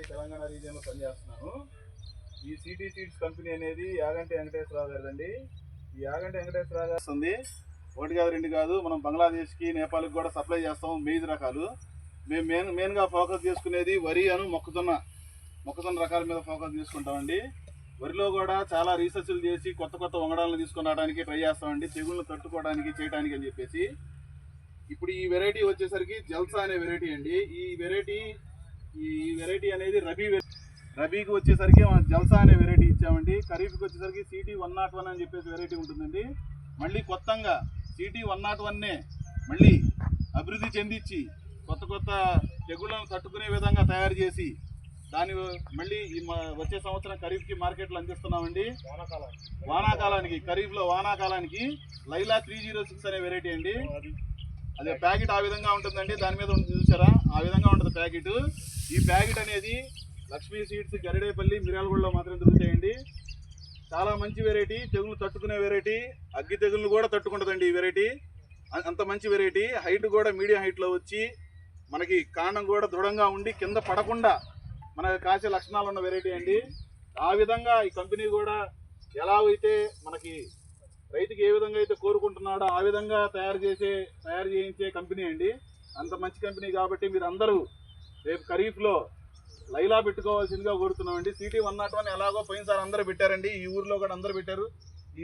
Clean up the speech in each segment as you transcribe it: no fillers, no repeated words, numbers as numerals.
తెలంగాణ రీజియన్లో పనిచేస్తున్నాను. ఈ city seeds company అనేది యాగంటి వెంకటేశ్వరరావు గారిదండి. ఈ యాగంటి వెంకటేశ్వరరావు గారు వస్తుంది. ఒకటి కాదు రెండు కాదు, మనం బంగ్లాదేశ్కి నేపాల్కి కూడా సప్లై చేస్తాం. మేజ్ రకాలు మేము మెయిన్గా ఫోకస్ చేసుకునేది వరి అను మొక్కజొన్న రకాల మీద ఫోకస్ చేసుకుంటామండి. వరిలో కూడా చాలా రీసెర్చ్లు చేసి కొత్త కొత్త వంగడాలను తీసుకుని రావడానికి ట్రై చేస్తామండి, తెగుళ్ళను తట్టుకోవడానికి చేయడానికి అని చెప్పేసి. ఇప్పుడు ఈ వెరైటీ వచ్చేసరికి జల్సా అనే వెరైటీ అండి. ఈ వెరైటీ అనేది రబీకి వచ్చేసరికి మనం జల్సా అనే వెరైటీ ఇచ్చామండి. ఖరీఫ్కి వచ్చేసరికి సిటీ 101 అని చెప్పేసి వెరైటీ ఉంటుందండి. మళ్ళీ కొత్తగా సిటీ 101నే మళ్ళీ అభివృద్ధి చెందించి కొత్త కొత్త తెగుళ్ళను తట్టుకునే విధంగా తయారు చేసి దాని మళ్ళీ వచ్చే సంవత్సరం ఖరీఫ్కి మార్కెట్లో అందిస్తున్నామండి. ఖరీఫ్లో వానాకాలానికి లైలా 306 అనే వెరైటీ అండి. అదే ప్యాకెట్ ఆ విధంగా ఉంటుందండి. దాని మీద చూసారా, ఆ విధంగా ఉంటుంది ప్యాకెట్. ఈ ప్యాకెట్ అనేది లక్ష్మీ సీడ్స్ గరిడేపల్లి మిర్యాలగూడలో మాత్రం దొరుకుతాయండి. చాలా మంచి వెరైటీ, తెగులు తట్టుకునే వెరైటీ, అగ్గి తెగులు కూడా తట్టుకుంటుందండి ఈ వెరైటీ. అంత మంచి వెరైటీ. హైట్ కూడా మీడియం హైట్లో వచ్చి మనకి కాండం కూడా దృఢంగా ఉండి కింద పడకుండా మనకి కాసే లక్షణాలు ఉన్న వెరైటీ అండి. ఆ విధంగా ఈ కంపెనీ కూడా ఎలా అయితే మనకి రైతుకి ఏ విధంగా అయితే కోరుకుంటున్నాడో ఆ విధంగా తయారు చేయించే కంపెనీ అండి. అంత మంచి కంపెనీ కాబట్టి మీరు అందరూ రేపు ఖరీఫ్లో లైలా పెట్టుకోవాల్సిందిగా కోరుతున్నామండి. సిటీ 101 ఎలాగో పోయినసారి అందరూ పెట్టారండి, ఈ ఊర్లో కూడా అందరూ పెట్టారు.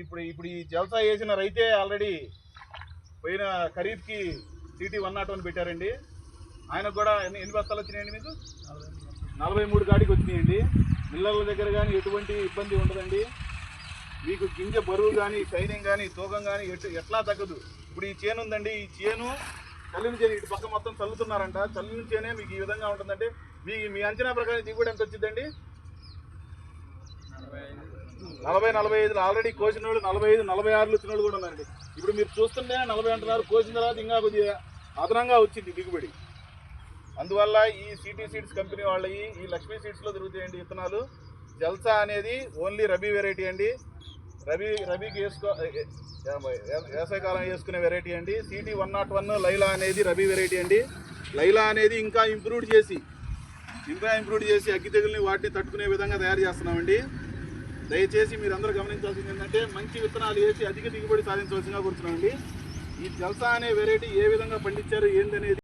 ఇప్పుడు ఈ జల్సా వేసిన రైతే ఆల్రెడీ పోయిన ఖరీఫ్కి సిటీ 101 పెట్టారండి. ఆయనకు కూడా ఎన్ని బస్తాలు వచ్చినాయండి? మీకు 43 కాడికి వచ్చినాయండి. మిల్లర్ల దగ్గర కానీ ఎటువంటి ఇబ్బంది ఉండదండి. మీకు గింజ బరువు కానీ షైనింగ్ కానీ తూకం కానీ ఎట్లా తగ్గదు. ఇప్పుడు ఈ చేను ఉందండి, ఈ చేను చల్లిన చేను ఇటు పక్క మొత్తం చల్లుతున్నారంట. చల్లిన చేనే మీకు ఈ విధంగా ఉంటుందంటే మీ అంచనా ప్రకారం దిగుబడి ఎంత వచ్చిందండి? 40-45 ఆల్రెడీ కోసిన వాళ్ళు 45-46 వచ్చిన వాళ్ళు కూడా ఉన్నారండి. ఇప్పుడు మీరు చూస్తుంటే 40 అంటున్నారు, కోసిన తర్వాత ఇంకా కొద్దిగా అదనంగా వచ్చింది దిగుబడి. అందువల్ల ఈ సిటీ సీడ్స్ కంపెనీ వాళ్ళ ఈ లక్ష్మీ సీడ్స్లో దొరుకుతాయండి విత్తనాలు. జల్సా అనేది ఓన్లీ రబీ వెరైటీ అండి. రబీకి వేసవికాలం వేసుకునే వెరైటీ అండి. సిటీ 101 లైలా అనేది రబీ వెరైటీ అండి. లైలా అనేది ఇంకా ఇంప్రూవ్ చేసి అగ్గి తెగుల్ని వాటిని తట్టుకునే విధంగా తయారు చేస్తున్నామండి. దయచేసి మీరందరూ గమనించాల్సింది ఏంటంటే మంచి విత్తనాలు వేసి అధిక దిగుబడి సాధించవలసిందిగా కోరుతున్నామండి. ఈ జల్సా అనే వెరైటీ ఏ విధంగా పండించారు ఏందనేది